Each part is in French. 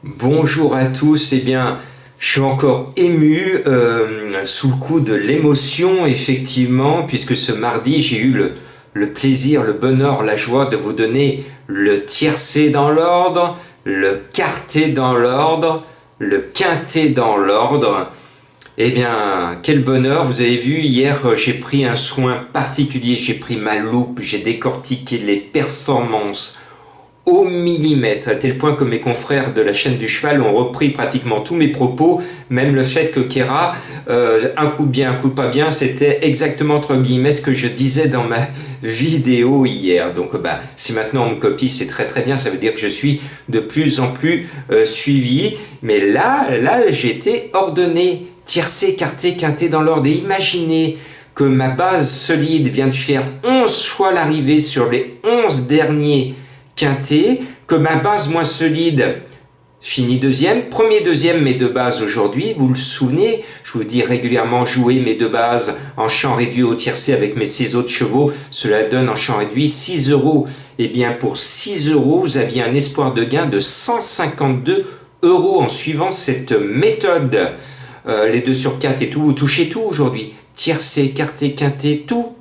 Bonjour à tous, eh bien, je suis encore ému, sous le coup de l'émotion, effectivement, puisque ce mardi, j'ai eu le plaisir, le bonheur, la joie de vous donner le tiercé dans l'ordre, le quarté dans l'ordre, le quinté dans l'ordre. Eh bien, quel bonheur, vous avez vu, hier, j'ai pris un soin particulier, j'ai pris ma loupe, j'ai décortiqué les performances au millimètre, à tel point que mes confrères de la chaîne du cheval ont repris pratiquement tous mes propos, même le fait que Kéra, un coup bien, un coup pas bien, c'était exactement entre guillemets ce que je disais dans ma vidéo hier. Donc si maintenant on me copie, c'est très très bien, ça veut dire que je suis de plus en plus suivi. Mais là j'ai été ordonné, tiercé, quarté, quinté dans l'ordre. Et imaginez que ma base solide vient de faire 11 fois l'arrivée sur les 11 derniers quinté, que ma base moins solide finit deuxième, premier deuxième mes deux bases aujourd'hui, vous le souvenez, je vous dis régulièrement jouer mes deux bases en champ réduit au tiercé avec mes 6 autres chevaux, cela donne en champ réduit 6 euros. Et bien pour 6 euros, vous aviez un espoir de gain de 152 euros en suivant cette méthode. Les 2 sur 4 et tout, vous touchez tout aujourd'hui, tiercé, quarté, quinté, tout.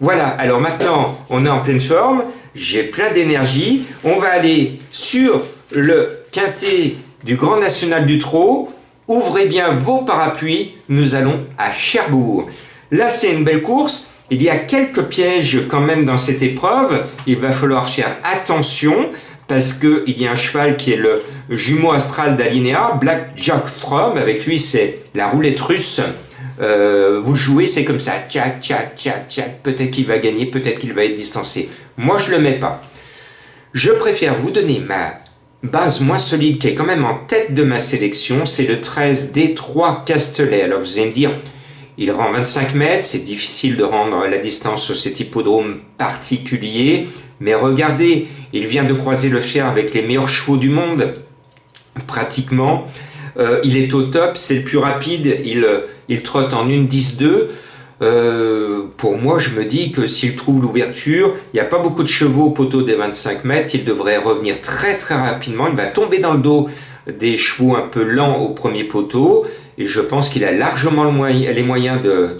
Voilà, alors maintenant on est en pleine forme, j'ai plein d'énergie, on va aller sur le quinté du Grand National du Trot. Ouvrez bien vos parapluies, nous allons à Cherbourg. Là c'est une belle course, il y a quelques pièges quand même dans cette épreuve, il va falloir faire attention parce qu'il y a un cheval qui est le jumeau astral d'Alinéa, Black Jack From, avec lui c'est la roulette russe. Vous le jouez, c'est comme ça, tchac, peut-être qu'il va gagner, peut-être qu'il va être distancé. Moi, je le mets pas. Je préfère vous donner ma base moins solide, qui est quand même en tête de ma sélection, c'est le 13 D3 Castelet. Alors, vous allez me dire, il rend 25 mètres, c'est difficile de rendre la distance sur cet hippodrome particulier, mais regardez, il vient de croiser le fer avec les meilleurs chevaux du monde, pratiquement. Il est au top, c'est le plus rapide, il trotte en 1,10,2. Pour moi, je me dis que s'il trouve l'ouverture, il n'y a pas beaucoup de chevaux au poteau des 25 mètres, il devrait revenir très très rapidement, il va tomber dans le dos des chevaux un peu lents au premier poteau, et je pense qu'il a largement les moyens de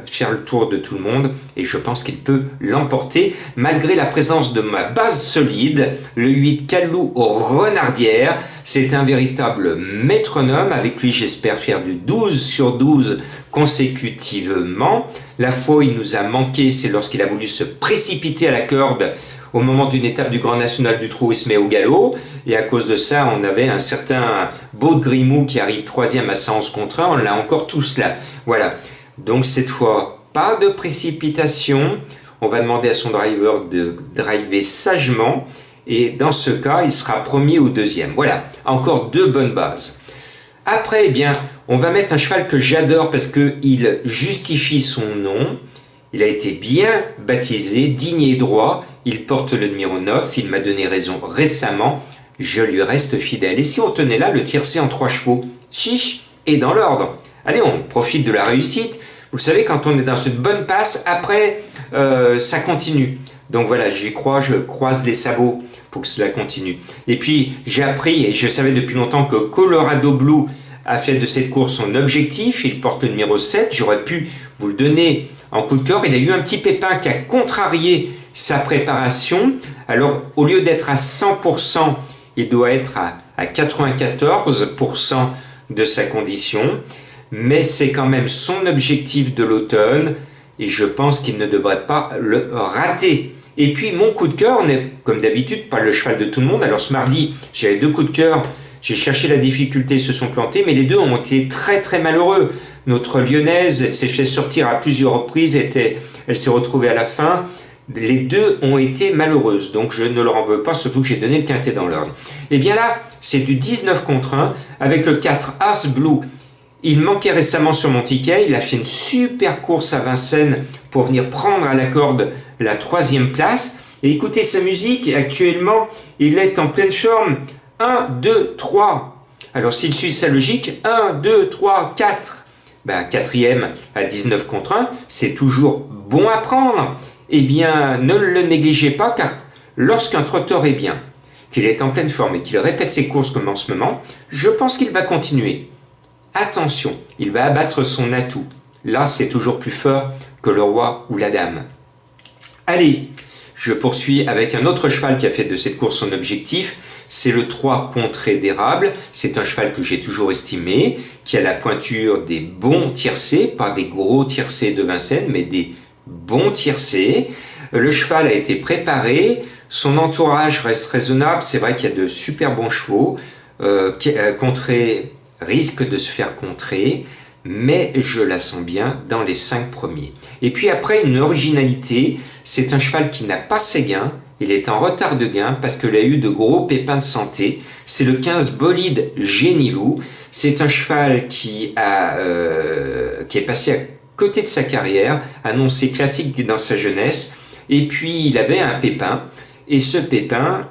faire le tour de tout le monde, et je pense qu'il peut l'emporter, malgré la présence de ma base solide, le 8 Calou aux Renardières. C'est un véritable métronome, avec lui j'espère faire du 12 sur 12 consécutivement. La fois où il nous a manqué, c'est lorsqu'il a voulu se précipiter à la corde au moment d'une étape du Grand National du Trot, il se met au galop, et à cause de ça, on avait un certain Beau de Grimou qui arrive 3e à 111 contre 1, on l'a encore tous là. Voilà, donc cette fois, pas de précipitation, on va demander à son driver de driver sagement, et dans ce cas, il sera premier ou deuxième. Voilà, encore 2 bonnes bases. Après, eh bien, on va mettre un cheval que j'adore parce qu'il justifie son nom. Il a été bien baptisé, digne et droit. Il porte le numéro 9. Il m'a donné raison récemment. Je lui reste fidèle. Et si on tenait là le tiercé en 3 chevaux, chiche et dans l'ordre. Allez, on profite de la réussite. Vous savez, quand on est dans une bonne passe, après, ça continue. Donc voilà, j'y crois, je croise les sabots pour que cela continue. Et puis, j'ai appris, et je savais depuis longtemps que Colorado Blue a fait de cette course son objectif. Il porte le numéro 7. J'aurais pu vous le donner en coup de cœur. Il a eu un petit pépin qui a contrarié sa préparation. Alors, au lieu d'être à 100%, il doit être à 94% de sa condition. Mais c'est quand même son objectif de l'automne. Et je pense qu'il ne devrait pas le rater. Et puis mon coup de cœur, on est comme d'habitude pas le cheval de tout le monde. Alors ce mardi, j'avais 2 coups de cœur, j'ai cherché la difficulté, ils se sont plantés, mais les 2 ont été très très malheureux. Notre lyonnaise, elle s'est fait sortir à plusieurs reprises, elle s'est retrouvée à la fin. Les 2 ont été malheureuses, donc je ne leur en veux pas, surtout que j'ai donné le quintet dans l'ordre. Et bien là, c'est du 19 contre 1, avec le 4 As Blue. Il manquait récemment sur mon ticket, il a fait une super course à Vincennes pour venir prendre à la corde la 3e place. Et écoutez sa musique, actuellement, il est en pleine forme. 1, 2, 3. Alors s'il suit sa logique, 1, 2, 3, 4. 4e à 19 contre 1, c'est toujours bon à prendre. Eh bien, ne le négligez pas, car lorsqu'un trotteur est bien, qu'il est en pleine forme et qu'il répète ses courses comme en ce moment, je pense qu'il va continuer. Attention, il va abattre son atout. Là, c'est toujours plus fort que le roi ou la dame. Allez, je poursuis avec un autre cheval qui a fait de cette course son objectif. C'est le 3 Contrée d'érable. C'est un cheval que j'ai toujours estimé, qui a la pointure des bons tiercés, pas des gros tiercés de Vincennes, mais des bons tiercés. Le cheval a été préparé, son entourage reste raisonnable. C'est vrai qu'il y a de super bons chevaux. Contrée risque de se faire contrer, mais je la sens bien dans les 5 premiers. Et puis après, une originalité, c'est un cheval qui n'a pas ses gains, il est en retard de gain parce qu'il a eu de gros pépins de santé. C'est le 15 Bolide Génilou. C'est un cheval qui est passé à côté de sa carrière, annoncé classique dans sa jeunesse, et puis il avait un pépin, et ce pépin,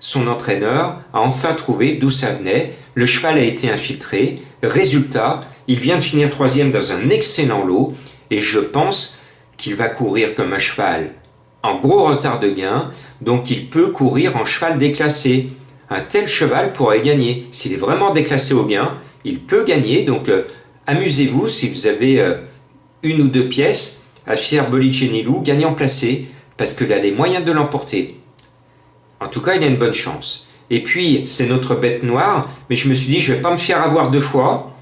son entraîneur a enfin trouvé d'où ça venait. Le cheval a été infiltré. Résultat, il vient de finir 3e dans un excellent lot, et je pense qu'il va courir comme un cheval en gros retard de gain, donc il peut courir en cheval déclassé. Un tel cheval pourrait gagner. S'il est vraiment déclassé au gain, il peut gagner, donc amusez-vous si vous avez une ou deux pièces à Fier Bolide Génilou, gagnant placé, parce qu'il a les moyens de l'emporter. En tout cas, il a une bonne chance. Et puis, c'est notre bête noire, mais je me suis dit, je ne vais pas me faire avoir 2 fois.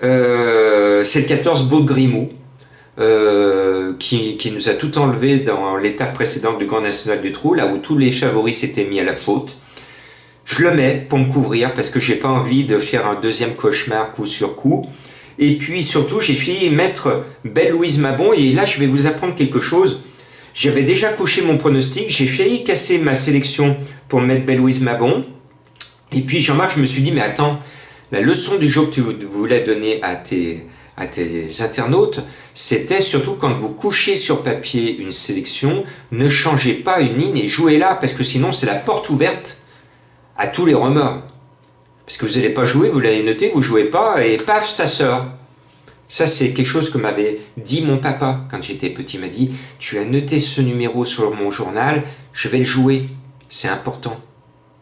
C'est le 14 Beau de Grimou, qui nous a tout enlevé dans l'étape précédente du Grand National du Trou, là où tous les favoris s'étaient mis à la faute. Je le mets pour me couvrir, parce que j'ai pas envie de faire un deuxième cauchemar coup sur coup. Et puis, surtout, j'ai failli mettre Belle Louise Mabon, et là, je vais vous apprendre quelque chose. J'avais déjà couché mon pronostic, j'ai failli casser ma sélection pour mettre Belle Louise Mabon. Et puis Jean-Marc, je me suis dit, mais attends, la leçon du jour que tu voulais donner à tes internautes, c'était surtout quand vous couchez sur papier une sélection, ne changez pas une ligne et jouez-la, parce que sinon c'est la porte ouverte à tous les remords. Parce que vous n'allez pas jouer, vous l'avez noté, vous ne jouez pas, et paf, ça sort. Ça, c'est quelque chose que m'avait dit mon papa quand j'étais petit. Il m'a dit, tu as noté ce numéro sur mon journal, je vais le jouer. C'est important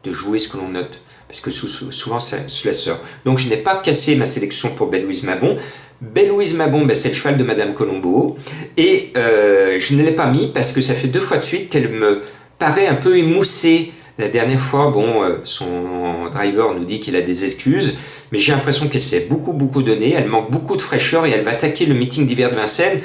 de jouer ce que l'on note, parce que souvent, cela sort. Donc, je n'ai pas cassé ma sélection pour Belle Louise Mabon. Belle Louise Mabon, ben, c'est le cheval de Madame Colombo. Et je ne l'ai pas mis parce que ça fait 2 fois de suite qu'elle me paraît un peu émoussée. La dernière fois, bon, son driver nous dit qu'il a des excuses, mais j'ai l'impression qu'elle s'est beaucoup donné, elle manque beaucoup de fraîcheur et elle va attaquer le meeting d'hiver de Vincennes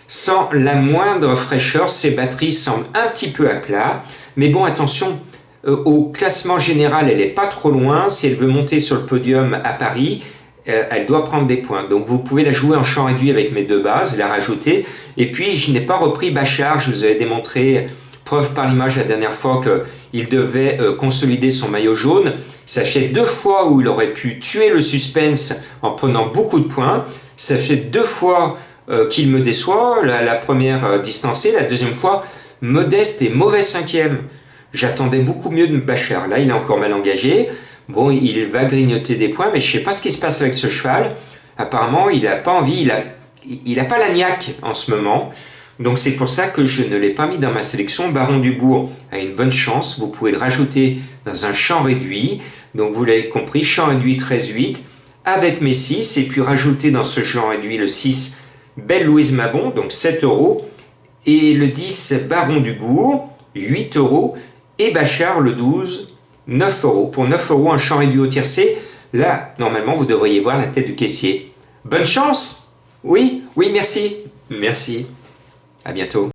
sans la moindre fraîcheur. Ses batteries semblent un petit peu à plat, mais bon, attention, au classement général, elle n'est pas trop loin. Si elle veut monter sur le podium à Paris, elle doit prendre des points. Donc vous pouvez la jouer en champ réduit avec mes 2 bases, la rajouter. Et puis, je n'ai pas repris Bachar, je vous avais démontré, preuve par l'image la dernière fois, qu'il devait consolider son maillot jaune. Ça fait 2 fois où il aurait pu tuer le suspense en prenant beaucoup de points. Ça fait 2 fois qu'il me déçoit. La première distancée, la deuxième fois modeste et mauvais 5e. J'attendais beaucoup mieux de Bachar. Là, il est encore mal engagé. Bon, il va grignoter des points, mais je ne sais pas ce qui se passe avec ce cheval. Apparemment, il n'a pas envie, il n'a pas la niaque en ce moment. Donc c'est pour ça que je ne l'ai pas mis dans ma sélection. Baron du Bourg a une bonne chance, vous pouvez le rajouter dans un champ réduit. Donc vous l'avez compris, champ réduit 13-8 avec mes 6, et puis rajouter dans ce champ réduit le 6 Belle Louise Mabon, donc 7 €, et le 10 Baron du Bourg, 8 €, et Bachar le 12, 9 €. Pour 9 € un champ réduit au tiercé, là normalement vous devriez voir la tête du caissier. Bonne chance! Oui, merci. Merci. À bientôt.